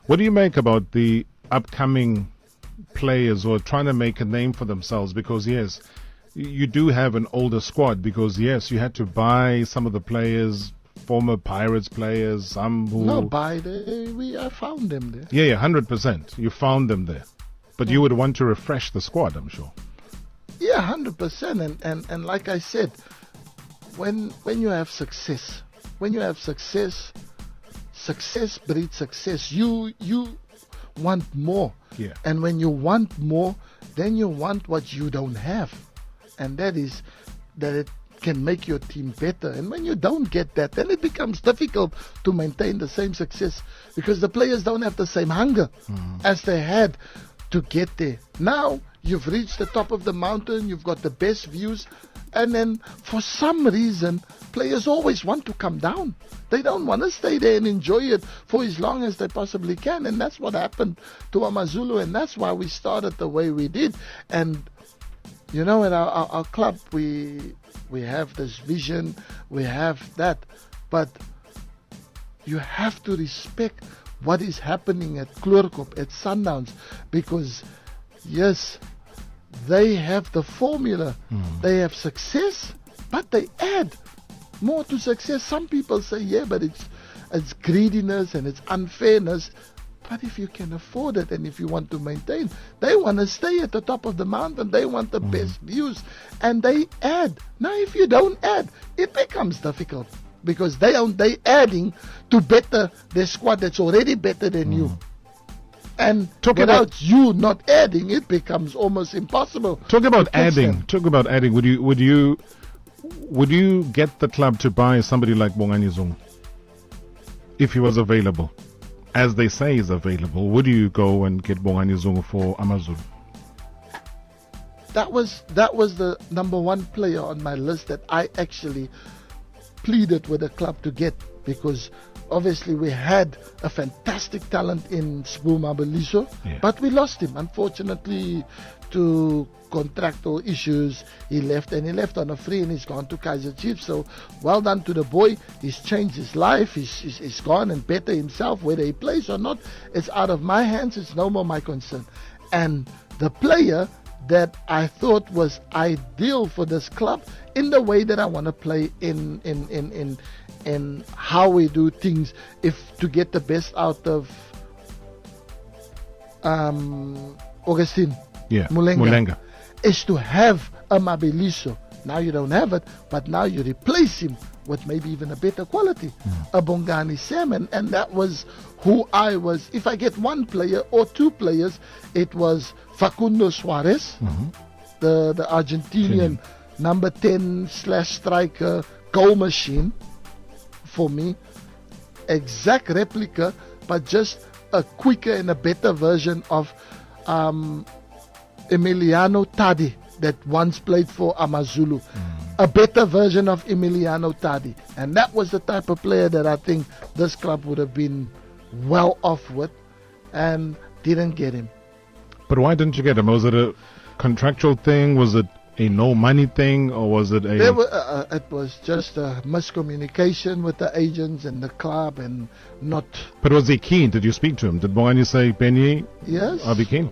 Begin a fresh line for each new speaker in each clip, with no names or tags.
What do you make about the upcoming players who are trying to make a name for themselves? Because yes, you do have an older squad, because yes, you had to buy some of the players, former Pirates players, some who...
No, I found them there.
Yeah, 100%. You found them there. But you would want to refresh the squad, I'm sure.
Yeah, 100%. And like I said, when you have success, success breeds success. You want more.
Yeah.
And when you want more, then you want what you don't have. And that is that it can make your team better. And when you don't get that, then it becomes difficult to maintain the same success, because the players don't have the same hunger as they had to get there. Now you've reached the top of the mountain, you've got the best views, and then for some reason players always want to come down. They don't want to stay there and enjoy it for as long as they possibly can. And that's what happened to Amazulu, and that's why we started the way we did. And you know, at our club, we have this vision, we have that, but you have to respect what is happening at Kloorkop, at Sundowns, because yes, they have the formula, they have success, but they add more to success. Some people say, yeah, but it's greediness and it's unfairness. But if you can afford it and if you want to maintain, they want to stay at the top of the mountain. They want the best views, and they add. Now, if you don't add, it becomes difficult, because they adding to better their squad that's already better than you. And without you not adding, it becomes almost impossible.
Talk about adding. Would you get the club to buy somebody like Bongani Zungu if he was available? As they say is available, would you go and get Bongani Zungu for Amazulu?
That was the number one player on my list that I actually pleaded with the club to get, because obviously we had a fantastic talent in Sbu Mabeliso, but we lost him, unfortunately, to contractual issues. He left on a free, and he's gone to Kaizer Chiefs. So well done to the boy. He's changed his life. He's gone and better himself. Whether he plays or not, it's out of my hands. It's no more my concern. And the player that I thought was ideal for this club, in the way that I want to play, in how we do things, if to get the best out of Augustine Mulenga, is to have a Mabeliso. Now you don't have it, but now you replace him with maybe even a better quality, a Bongani Salmon. And that was who I was. If I get one player or two players, it was Facundo Suarez, the Argentinian number 10/striker, goal machine for me. Exact replica, but just a quicker and a better version of Emiliano Tadi, that once played for Amazulu. A better version of Emiliano Tadi. And that was the type of player that I think this club would have been well off with, and didn't get him.
But why didn't you get him? Was it a contractual thing? Was it a no money thing? Or was it a...
it was just a miscommunication with the agents and the club, and not...
But was he keen? Did you speak to him? Did Bongani say, Benni,
yes,
I'll be keen?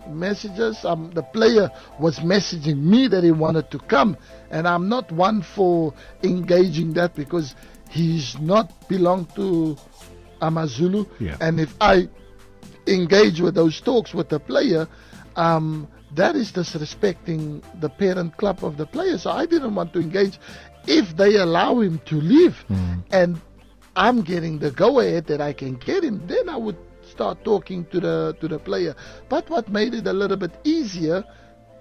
Messages. The player was messaging me that he wanted to come, and I'm not one for engaging that, because he's not belong to Amazulu. And if I engage with those talks with the player, that is disrespecting the parent club of the player. So I didn't want to engage. If they allow him to leave, and I'm getting the go ahead that I can get him, then I would start talking to the player. But what made it a little bit easier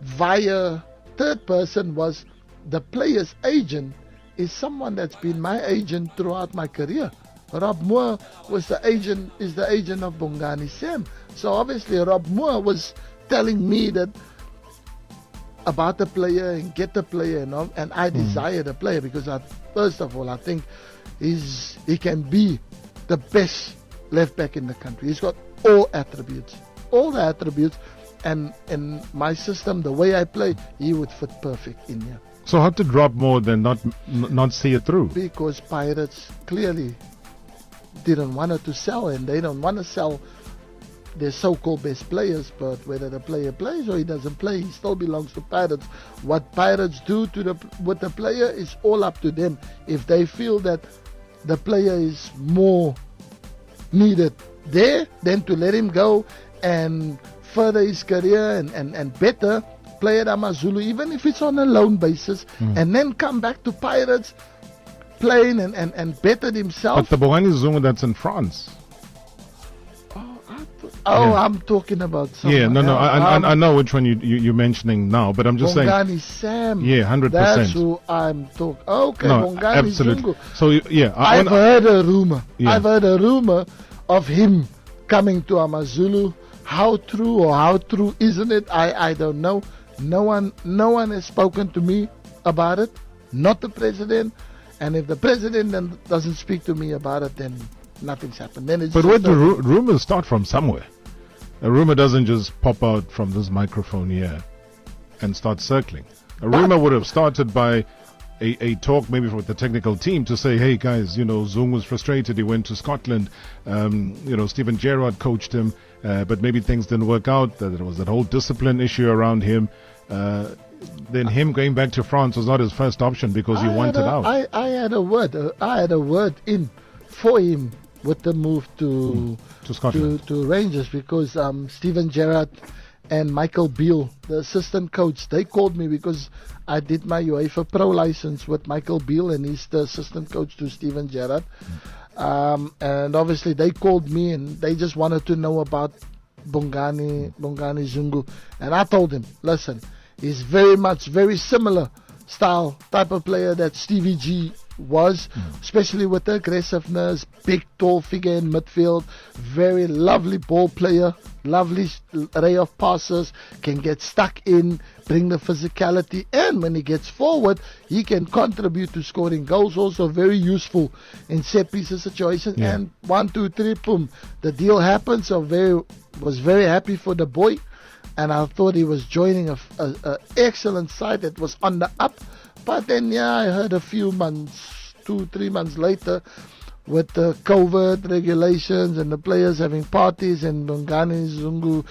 via third person was the player's agent is someone that's been my agent throughout my career. Rob Moore is the agent of Bongani Sam. So obviously Rob Moore was telling me that about the player and get the player, and I desire the player, because first of all I think he can be the best left back in the country. He's got all the attributes, and in my system, the way I play, he would fit perfect in here.
So how to drop more than not see it through?
Because Pirates clearly didn't want to sell, and they don't want to sell their so-called best players. But whether the player plays or he doesn't play, he still belongs to Pirates. What Pirates do with the player is all up to them. If they feel that the player is more needed there, then to let him go and further his career and better play at Amazulu, even if it's on a loan basis, and then come back to Pirates playing and better himself.
But the Bongani Zungu that's in France.
I'm talking about someone
Yeah, no,
else.
I know which one you're mentioning now, but I'm just saying.
Bongani Sam.
Yeah, 100%.
That's who I'm talking. Okay,
No,
Bongani
absolutely.
Zungu.
So yeah,
I've heard a rumor.
Yeah.
I've heard a rumor of him coming to Amazulu. How true isn't it? I don't know. No one has spoken to me about it. Not the president. And if the president then doesn't speak to me about it, then nothing's happened. Then it's
But
just
where do rumors start from? Somewhere. A rumor doesn't just pop out from this microphone here and start circling. A rumor would have started by a talk maybe with the technical team to say, hey guys, Zungu was frustrated. He went to Scotland. Steven Gerrard coached him, but maybe things didn't work out. There was that whole discipline issue around him. Then him going back to France was not his first option because he wanted out.
I had a word in for him with the move to
Scotland,
to Rangers, because Steven Gerrard and Michael Beale, the assistant coach, they called me because I did my UEFA Pro license with Michael Beale, and he's the assistant coach to Steven Gerrard. And obviously they called me and they just wanted to know about Bongani Zungu, and I told him, listen, he's very similar style type of player that Stevie G was, especially with the aggressiveness, big tall figure in midfield, very lovely ball player, lovely array of passes, can get stuck in, bring the physicality, and when he gets forward, he can contribute to scoring goals, also very useful in set pieces situations. And 1, 2, 3, boom, the deal happened. So was very happy for the boy, and I thought he was joining a excellent side that was on the up. But then, I heard a few months, 2-3 months later, with the COVID regulations and the players having parties and Bongani Zungu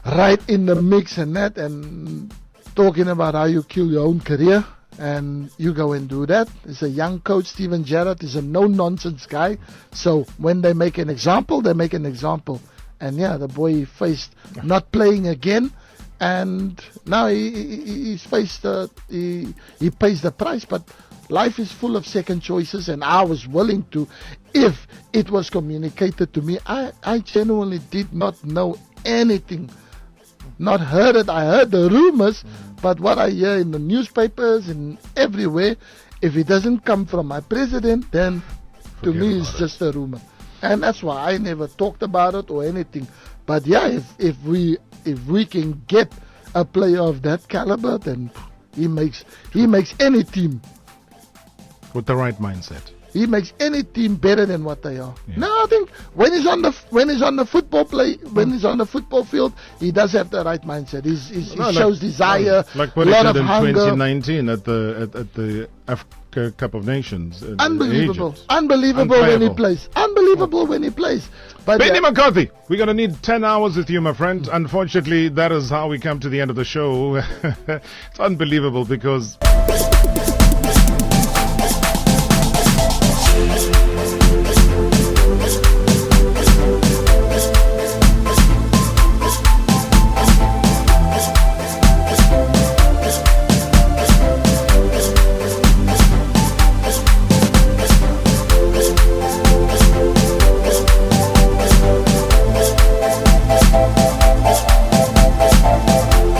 right in the mix and that, and talking about how you kill your own career and you go and do that. It's a young coach. Steven Gerrard is a no-nonsense guy. So when they make an example, they make an example. And the boy faced not playing again. And now he's faced he pays the price, but life is full of second choices, and I was willing to, if it was communicated to me. I genuinely did not know anything, not heard it. I heard the rumors, but what I hear in the newspapers and everywhere, if it doesn't come from my president, then to me it's just a rumor, and that's why I never talked about it or anything. But if we can get a player of that caliber, then he makes any team
with the right mindset.
He makes any team better than what they are. No, I think when he's on the football field, he does have the right mindset. He shows desire,
like what
a
he
lot
did
of
in
hunger.
2019 at the Africa Cup of Nations.
Unbelievable when he plays. But
Benni Mccarthy, we're going to need 10 hours with you, my friend. Unfortunately, that is how we come to the end of the show. It's unbelievable because